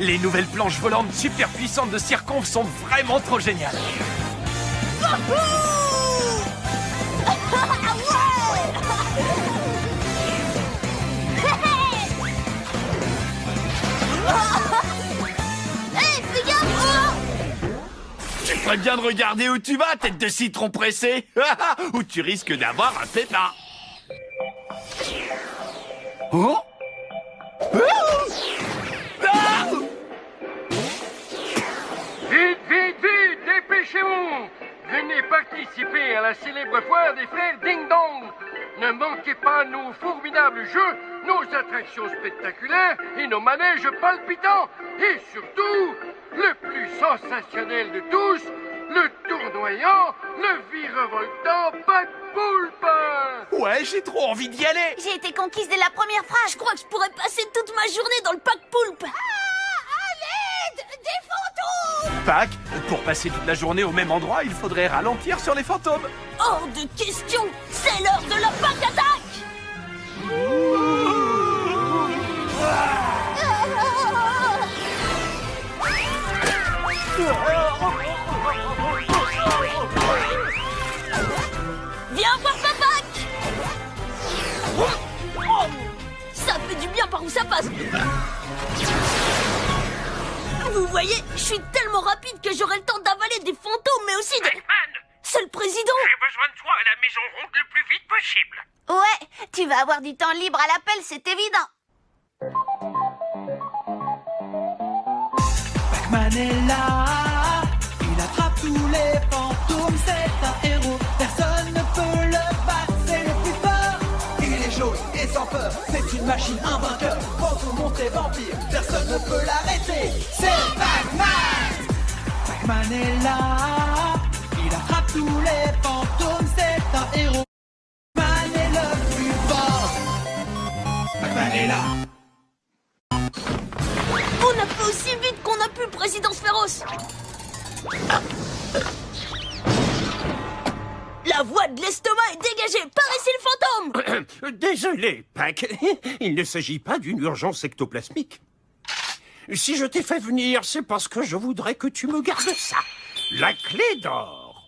Les nouvelles planches volantes super puissantes de Circonf sont vraiment trop géniales. Hey, fais gaffe! Tu ferais bien de regarder où tu vas, tête de citron pressé. Ou tu risques d'avoir un pépin. Oh, ah! Vite, vite, vite, dépêchez-vous! Venez participer à la célèbre foire des frères Ding Dong! Ne manquez pas nos formidables jeux, nos attractions spectaculaires et nos manèges palpitants! Et surtout, le plus sensationnel de tous, le tournoyant, le virevoltant Pac Poulpe! Ouais, j'ai trop envie d'y aller. J'ai été conquise dès la première phrase. Je crois que je pourrais passer toute ma journée dans le pack poulpe. Pac, pour passer toute la journée au même endroit, il faudrait ralentir sur les fantômes. Hors de question. C'est l'heure de la pack attaque. Viens voir ma pack. Ça fait du bien par où ça passe. Vous voyez, je suis tellement rapide que j'aurai le temps d'avaler des fantômes, mais aussi de... Pac-Man, C'est le président. j'ai besoin de toi à la maison ronde le plus vite possible. Ouais, tu vas avoir du temps libre à l'appel, c'est évident. Pac-Man est là, il attrape tous les fantômes, c'est un héros, personne ne peut le battre, c'est le plus fort. Il est jaune et sans peur, c'est une machine invainqueur, fantôme, monstre et vampire, personne ne peut l'arrêter, c'est Pac-Man. Pac-Man est là, il attrape tous les fantômes, c'est un héros, Pac-Man est le plus fort. Pac-Man est là. On a fait aussi vite qu'on a pu, présidence féroce. La voie de l'estomac est dégagée. Par ici le fantôme. Désolé, Pac. Il ne s'agit pas d'une urgence ectoplasmique. Si je t'ai fait venir, c'est parce que je voudrais que tu me gardes ça. La clé d'or.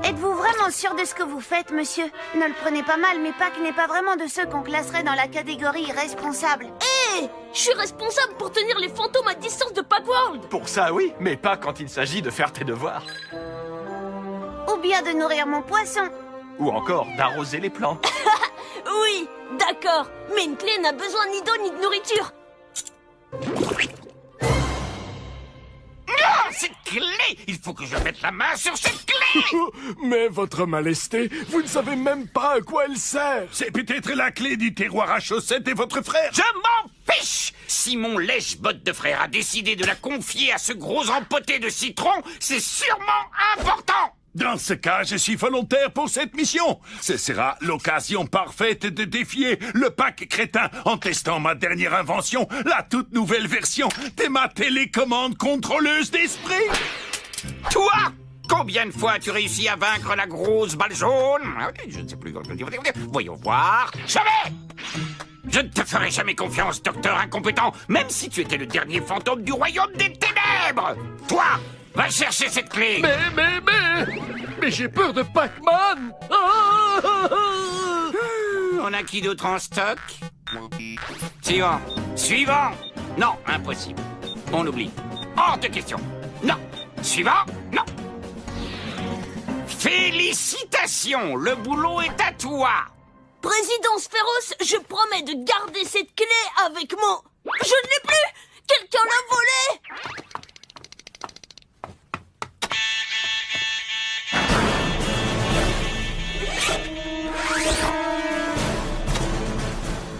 Êtes-vous vraiment sûr de ce que vous faites, monsieur? Ne le prenez pas mal, mais Pac n'est pas vraiment de ceux qu'on classerait dans la catégorie responsable. Hé, je suis responsable pour tenir les fantômes à distance de Pac-World. Pour ça, oui, mais pas quand il s'agit de faire tes devoirs. Ou bien de nourrir mon poisson. Ou encore d'arroser les plantes. Oui, d'accord. Mais une clé n'a besoin ni d'eau ni de nourriture. Non, cette clé! Il faut que je mette la main sur cette clé! Mais votre majesté, vous ne savez même pas à quoi elle sert. C'est peut-être la clé du terroir à chaussettes de votre frère. Je m'en fiche! Si mon lèche-botte de frère a décidé de la confier à ce gros empoté de citron, c'est sûrement important! Dans ce cas, je suis volontaire pour cette mission. Ce sera l'occasion parfaite de défier le Pac crétin en testant ma dernière invention, la toute nouvelle version de ma télécommande contrôleuse d'esprit. Toi! Combien de fois as-tu réussi à vaincre la grosse balle jaune? Je ne sais plus. Voyons voir. Jamais! Je ne te ferai jamais confiance, docteur incompétent, même si tu étais le dernier fantôme du royaume des ténèbres! Toi! Va chercher cette clé! Mais j'ai peur de Pac-Man. On a qui d'autre en stock? Suivant. Suivant! Non, impossible. On oublie. Hors de question. Non. Suivant? Non. Félicitations! Le boulot est à toi! Présidence féroce, je promets de garder cette clé avec moi. Je ne l'ai plus! Quelqu'un l'a volée!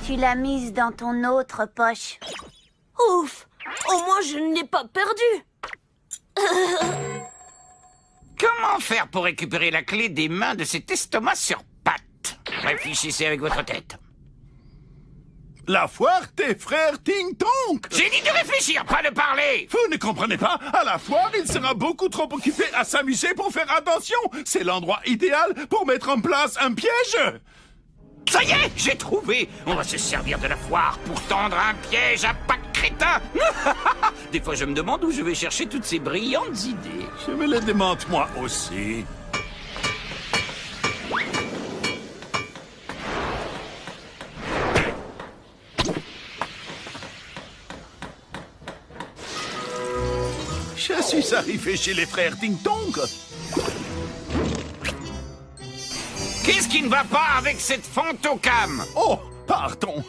Tu l'as mise dans ton autre poche. Ouf! Au moins, je ne l'ai pas perdue. Comment faire pour récupérer la clé des mains de cet estomac sur pattes? Réfléchissez avec votre tête. La foire des frères Ting Tonk. J'ai dit de réfléchir, pas de parler! Vous ne comprenez pas? À la foire, il sera beaucoup trop occupé à s'amuser pour faire attention. C'est l'endroit idéal pour mettre en place un piège. Ça y est, j'ai trouvé! On va se servir de la foire pour tendre un piège à Pac crétin. Des fois, je me demande où je vais chercher toutes ces brillantes idées. Je me le demande moi aussi. Je suis arrivé chez les frères Ding Dong. Qu'est-ce qui ne va pas avec cette fantocam? Oh, pardon.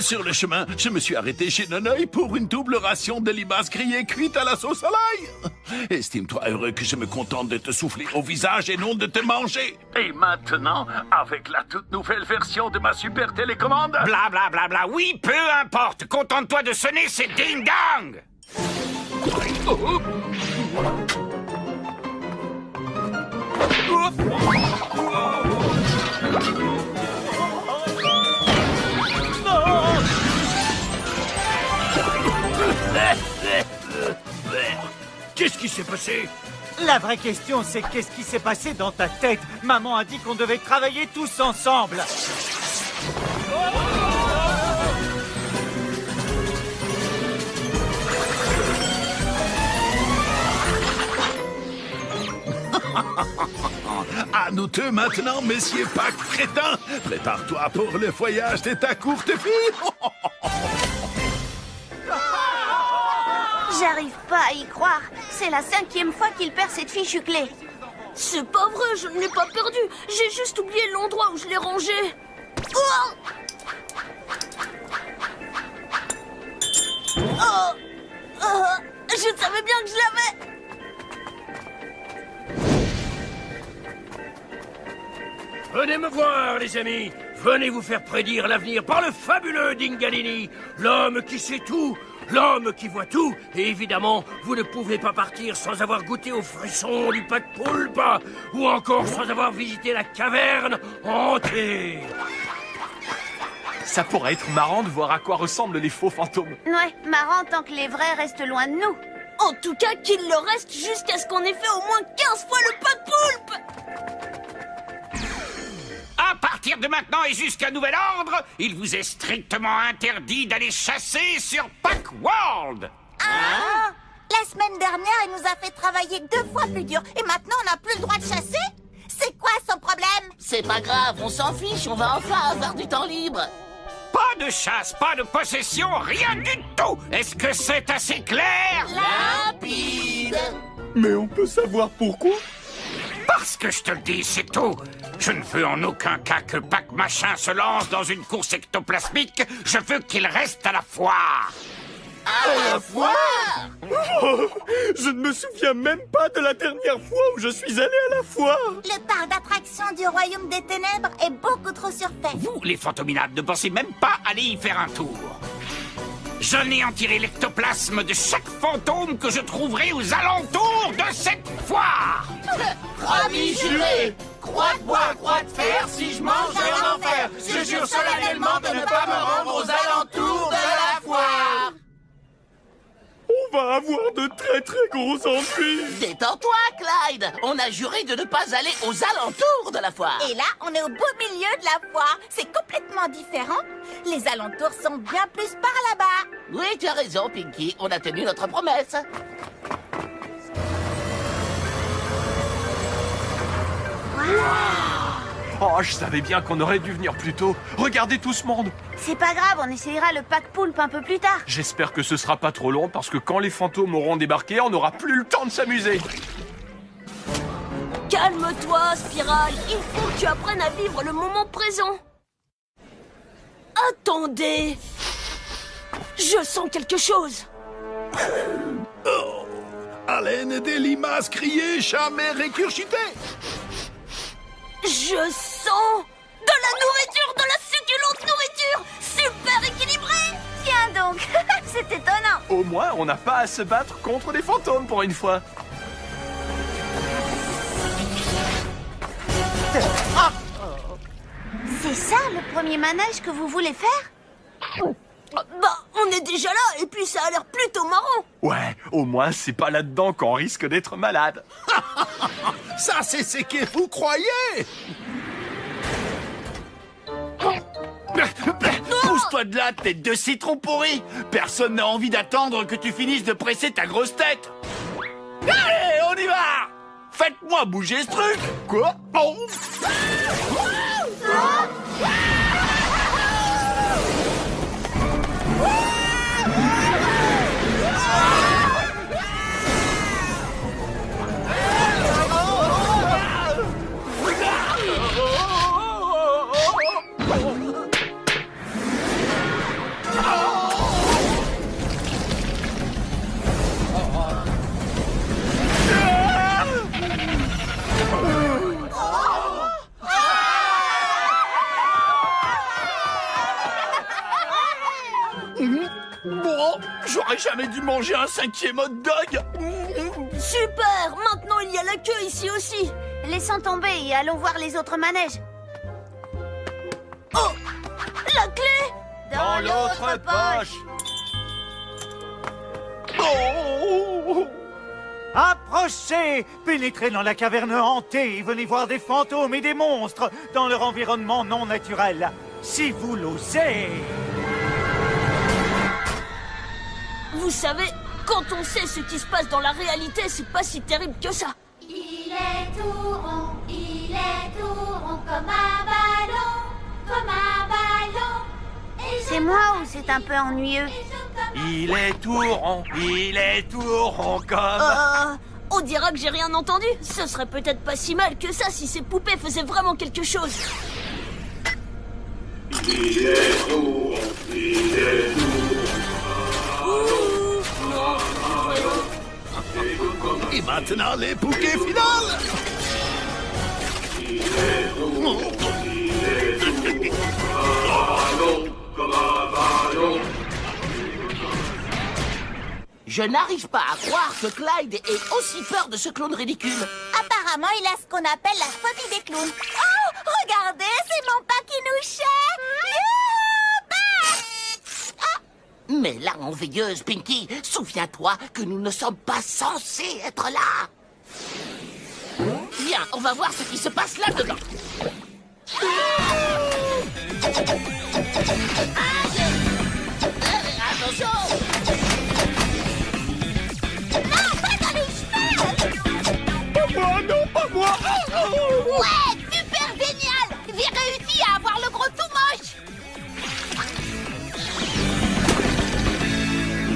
Sur le chemin, je me suis arrêté chez Nonoï pour une double ration de limaces grillées cuites à la sauce à l'ail. Estime-toi heureux que je me contente de te souffler au visage et non de te manger. Et maintenant, avec la toute nouvelle version de ma super télécommande... Bla bla bla bla, oui, peu importe. Contente-toi de sonner ces ding-dong. Qu'est-ce qui s'est passé? La vraie question, c'est qu'est-ce qui s'est passé dans ta tête? Maman a dit qu'on devait travailler tous ensemble. À nous deux maintenant, messieurs Pac crétin. Prépare-toi pour le voyage de ta courte vie. J'arrive pas à y croire. C'est la 5e fois qu'il perd cette fichue clé. C'est pas vrai, je ne l'ai pas perdu. J'ai juste oublié l'endroit où je l'ai rangé. Oh oh oh, je savais bien que je l'avais. Venez me voir, les amis. Venez vous faire prédire l'avenir par le fabuleux Dingalini, l'homme qui sait tout, l'homme qui voit tout. Et évidemment, vous ne pouvez pas partir sans avoir goûté aux frissons du pack poulpe, ou encore sans avoir visité la caverne hantée. Ça pourrait être marrant de voir à quoi ressemblent les faux fantômes. Ouais, marrant tant que les vrais restent loin de nous. En tout cas, qu'il le reste jusqu'à ce qu'on ait fait au moins 15 fois le pack poulpe. À partir de maintenant et jusqu'à nouvel ordre, il vous est strictement interdit d'aller chasser sur Pack World. Ah, la semaine dernière, il nous a fait travailler 2 fois plus dur. Et maintenant, on n'a plus le droit de chasser? C'est quoi son problème? C'est pas grave, on s'en fiche, on va enfin avoir du temps libre. Pas de chasse, pas de possession, rien du tout. Est-ce que c'est assez clair? Limpide. Mais on peut savoir pourquoi? Parce que je te le dis, c'est tout. Je ne veux en aucun cas que Pac Machin se lance dans une course ectoplasmique. Je veux qu'il reste à la foire. À la foire? Oh, je ne me souviens même pas de la dernière fois où je suis allé à la foire. Le parc d'attractions du Royaume des Ténèbres est beaucoup trop surfait. Vous, les fantominades, ne pensez même pas aller y faire un tour. J'anéantirai l'ectoplasme de chaque fantôme que je trouverai aux alentours de cette foire. Promis juré, croix de bois, croix de fer, si je mange, je vais en enfer. Je jure solennellement de ne pas me rendre aux alentours de la foire. On va avoir de très très gros ennuis. Détends-toi, Clyde. On a juré de ne pas aller aux alentours de la foire. Et là, on est au beau milieu de la foire. C'est complètement différent. Les alentours sont bien plus par là-bas. Oui, tu as raison, Pinky. On a tenu notre promesse. Oh, je savais bien qu'on aurait dû venir plus tôt. Regardez tout ce monde. C'est pas grave, on essayera le pack poulpe un peu plus tard. J'espère que ce sera pas trop long parce que quand les fantômes auront débarqué, on n'aura plus le temps de s'amuser. Calme-toi, Spirale. Il faut que tu apprennes à vivre le moment présent. Attendez. Je sens quelque chose. Oh, haleine des limaces grillées, jamais récurgitées. Je sens de la nourriture, de la succulente nourriture, super équilibrée. Tiens donc, c'est étonnant. Au moins, on n'a pas à se battre contre des fantômes pour une fois. C'est ça le premier manège que vous voulez faire? Bah, on est déjà là et puis ça a l'air plutôt marrant. Ouais, au moins, c'est pas là-dedans qu'on risque d'être malade. Ça, c'est ce que vous croyez. Pousse-toi Sors-toi de là, tête de citron pourri. Personne n'a envie d'attendre que tu finisses de presser ta grosse tête. Allez, on y va. Faites-moi bouger ce truc. Quoi? Oh. Bon, j'aurais jamais dû manger un 5e hot dog. Super! Maintenant, il y a la queue ici aussi. Laissons tomber et allons voir les autres manèges. Oh! La clé! Dans l'autre poche. Oh. Approchez! Pénétrez dans la caverne hantée et venez voir des fantômes et des monstres dans leur environnement non naturel. Si vous l'osez! Vous savez, quand on sait ce qui se passe dans la réalité, c'est pas si terrible que ça. Il est tout rond comme un ballon, C'est moi ou c'est un peu ennuyeux? Il est tout rond comme... On dira que j'ai rien entendu. Ce serait peut-être pas si mal que ça si ces poupées faisaient vraiment quelque chose. Il est tout rond. Et maintenant, les bouquets finales. Je n'arrive pas à croire que Clyde ait aussi peur de ce clown ridicule. Apparemment, il a ce qu'on appelle la phobie des clowns. Oh, regardez, c'est mon pas qui nous cherche. Mais là, en veilleuse, Pinky, souviens-toi que nous ne sommes pas censés être là. Viens, on va voir ce qui se passe là-dedans. Attention! Non, pas dans les cheveux! Moi, non, pas moi. Ouais, super génial! J'ai réussi à avoir le gros tout moche!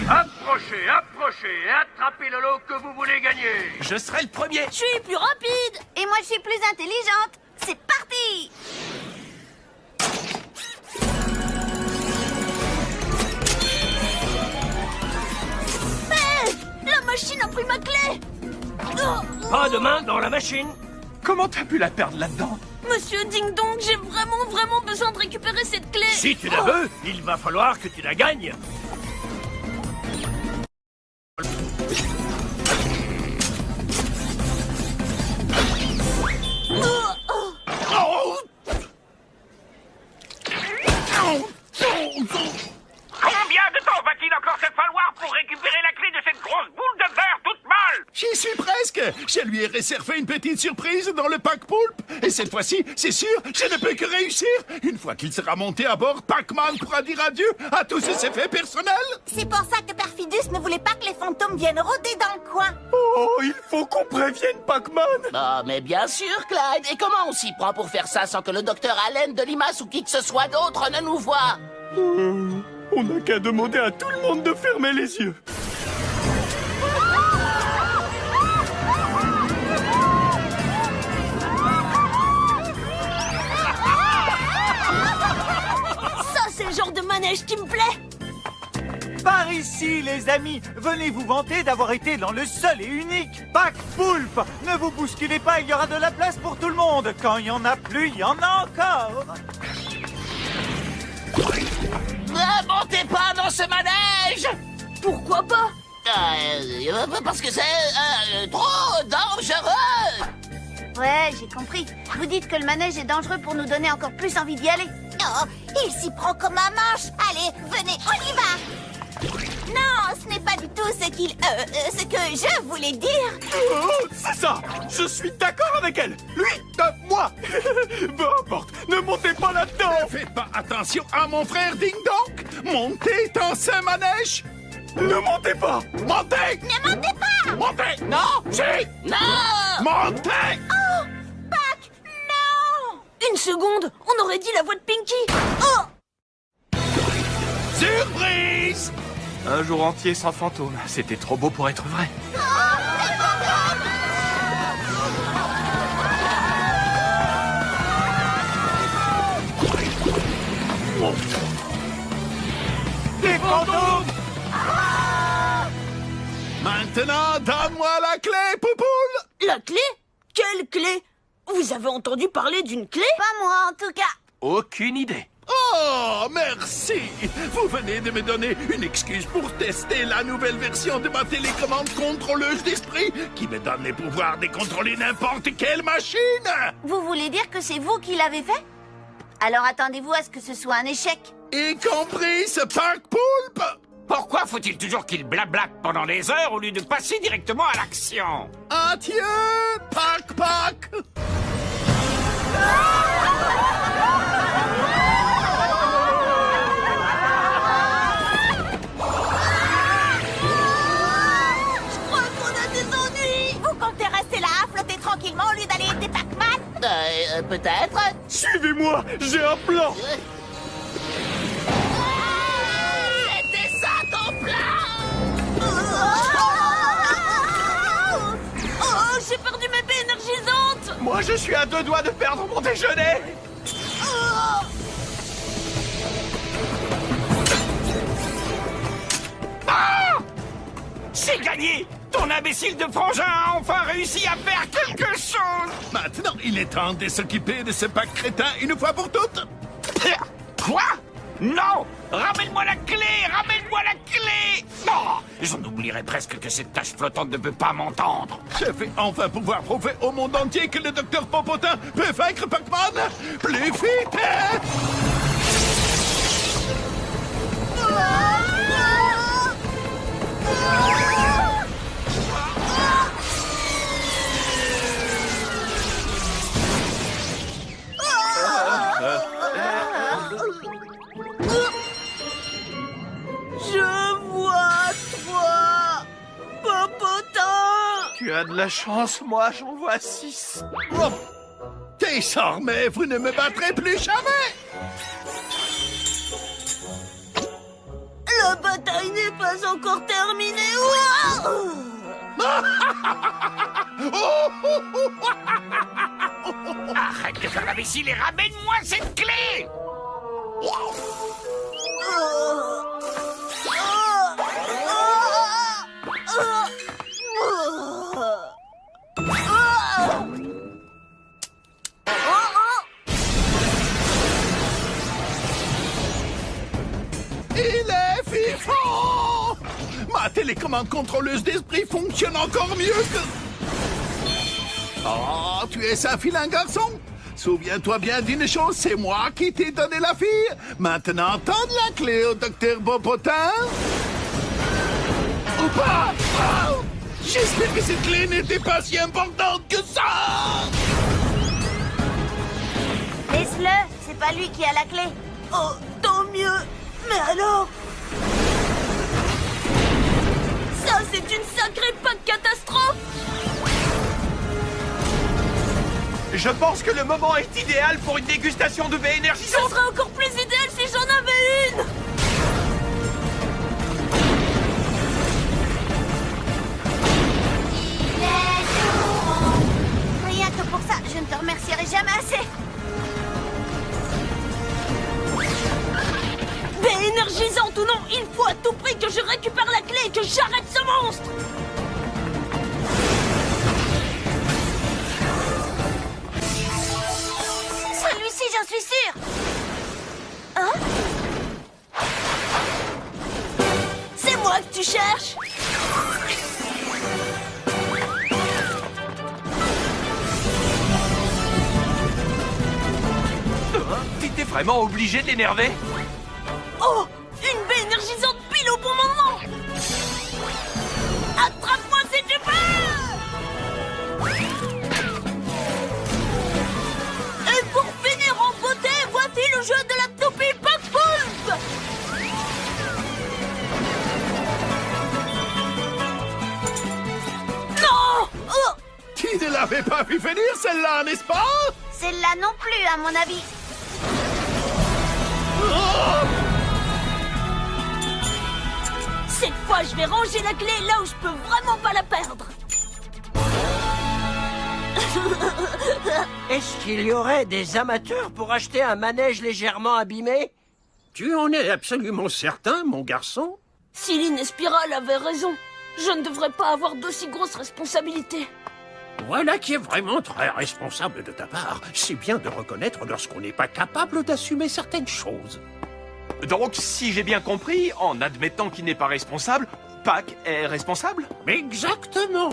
Approchez, approchez et attrapez le lot que vous voulez gagner. Je serai le premier. Je suis plus rapide. Et moi, je suis plus intelligente. C'est parti! Hé! La machine a pris ma clé. Oh, Pas de main dans la machine. Comment t'as pu la perdre là-dedans? Monsieur Ding Dong, j'ai vraiment besoin de récupérer cette clé. Si tu la veux, il va falloir que tu la gagnes. Combien de temps va-t-il encore te falloir pour récupérer la clé de cette grosse boule de verre toute molle? J'y suis presque. Je lui ai réservé une petite surprise dans le pack poulpe. Et cette fois-ci, c'est sûr, je ne peux que réussir. Une fois qu'il sera monté à bord, Pac-Man pourra dire adieu à tous ses effets personnels. C'est pour ça que Perfidus ne voulait pas que les fantômes viennent rôder dans le coin. Oh, il faut qu'on prévienne Pac-Man. Oh, mais bien sûr, Clyde. Et comment on s'y prend pour faire ça sans que le docteur Allen de Limace ou qui que ce soit d'autre ne nous voie? On n'a qu'à demander à tout le monde de fermer les yeux. Ça, c'est le genre de manège qui me plaît. Par ici, les amis, venez vous vanter d'avoir été dans le seul et unique Pack Poulpe. Ne vous bousculez pas, il y aura de la place pour tout le monde. Quand il y en a plus, il y en a encore. Ne montez pas dans ce manège! Pourquoi pas? Parce que c'est trop dangereux! Ouais, j'ai compris. Vous dites que le manège est dangereux pour nous donner encore plus envie d'y aller. Oh, il s'y prend comme un manche. Allez, venez, on y va. Non, ce n'est pas du tout ce que je voulais dire. Oh, c'est ça. Je suis d'accord avec elle. Lui, moi. Peu importe, ne montez pas là-dedans. Ne faites pas attention à mon frère Ding Dong. Montez dans ce manège. Ne montez pas. Montez. Ne montez pas. Montez. Non. Si. Non! Montez. Oh, Pac, non. Une seconde, on aurait dit la voix de Pinky. Oh! Surprise. Un jour entier sans fantôme. C'était trop beau pour être vrai. Des fantômes. Maintenant, donne-moi la clé, Poupoule. La clé? Quelle clé? Vous avez entendu parler d'une clé? Pas moi, en tout cas. Aucune idée. Oh, merci. Vous venez de me donner une excuse pour tester la nouvelle version de ma télécommande contrôleuse d'esprit qui me donne les pouvoirs de contrôler n'importe quelle machine. Vous voulez dire que c'est vous qui l'avez fait? Alors attendez-vous à ce que ce soit un échec. Y compris ce Pac Poulpe. Pourquoi faut-il toujours qu'il blablate pendant des heures au lieu de passer directement à l'action? Adieu, Pac Pac. Je crois qu'on a des ennuis. Vous comptez rester là à flotter tranquillement au lieu d'aller aider Pac-Man? Peut-être. Suivez-moi, j'ai un plan. C'était ça ton plan. Oh, j'ai perdu mes baies énergisantes. Moi, je suis à 2 doigts de perdre mon déjeuner. C'est gagné! Ton imbécile de frangin a enfin réussi à faire quelque chose! Maintenant, il est temps de s'occuper de ce Pac crétin une fois pour toutes. Quoi? Non! Ramène-moi la clé! Ramène-moi la clé! Non! J'en oublierais presque que cette tache flottante ne peut pas m'entendre. Je vais enfin pouvoir prouver au monde entier que le docteur Popotin peut vaincre Pac-Man. Plus vite! Je vois toi, Popotin. Tu as de la chance, moi, j'en vois 6. Oh, désormais, vous ne me battrez plus jamais. La bataille n'est pas encore terminée. Ouah! Arrête de faire l'imbécile et ramène-moi cette clé! Il est vivant! Ma télécommande contrôleuse d'esprit fonctionne encore mieux que... Oh, tu es un vilain garçon! Souviens-toi bien d'une chose, c'est moi qui t'ai donné la fille! Maintenant, donne la clé au docteur Popotin! Ou pas! Oh, j'espère que cette clé n'était pas si importante que ça! Laisse-le, c'est pas lui qui a la clé. Oh, tant mieux. Mais alors? Ça, c'est une sacrée Pac catastrophe. Je pense que le moment est idéal pour une dégustation de baies Ce énergisantes. serait encore plus idéal si j'en avais une. Rien que pour ça, je ne te remercierai jamais assez. Baies énergisantes ou non, il faut à tout prix que je récupère la clé et que j'arrête ce monstre. Celui-ci, j'en suis sûre. Hein? C'est moi que tu cherches. T'étais vraiment obligé de l'énerver? Oh, Une baie énergisante pile au bon moment. Attrape-moi si tu peux. Et pour finir en beauté, voici le jeu de la toupie Pac-Poulpe. Non. Oh. Tu ne l'avais pas vu venir, celle-là, n'est-ce pas? Celle-là non plus, à mon avis. Cette fois, je vais ranger la clé là où je peux vraiment pas la perdre. Est-ce qu'il y aurait des amateurs pour acheter un manège légèrement abîmé? Tu en es absolument certain, mon garçon? Céline Espiral avait raison. Je ne devrais pas avoir d'aussi grosses responsabilités. Voilà qui est vraiment très responsable de ta part. C'est bien de reconnaître lorsqu'on n'est pas capable d'assumer certaines choses. Donc, si j'ai bien compris, en admettant qu'il n'est pas responsable, Pac est responsable? Exactement.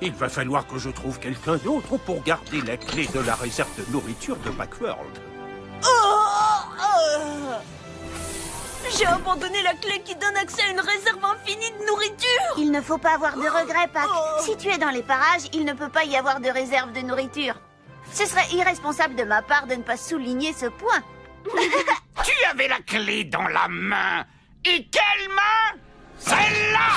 Il va falloir que je trouve quelqu'un d'autre pour garder la clé de la réserve de nourriture de Macworld. J'ai abandonné la clé qui donne accès à une réserve infinie de nourriture. Il ne faut pas avoir de regrets, Pac. Si tu es dans les parages, il ne peut pas y avoir de réserve de nourriture. Ce serait irresponsable de ma part de ne pas souligner ce point. Tu avais la clé dans la main. Et quelle main? Celle-là!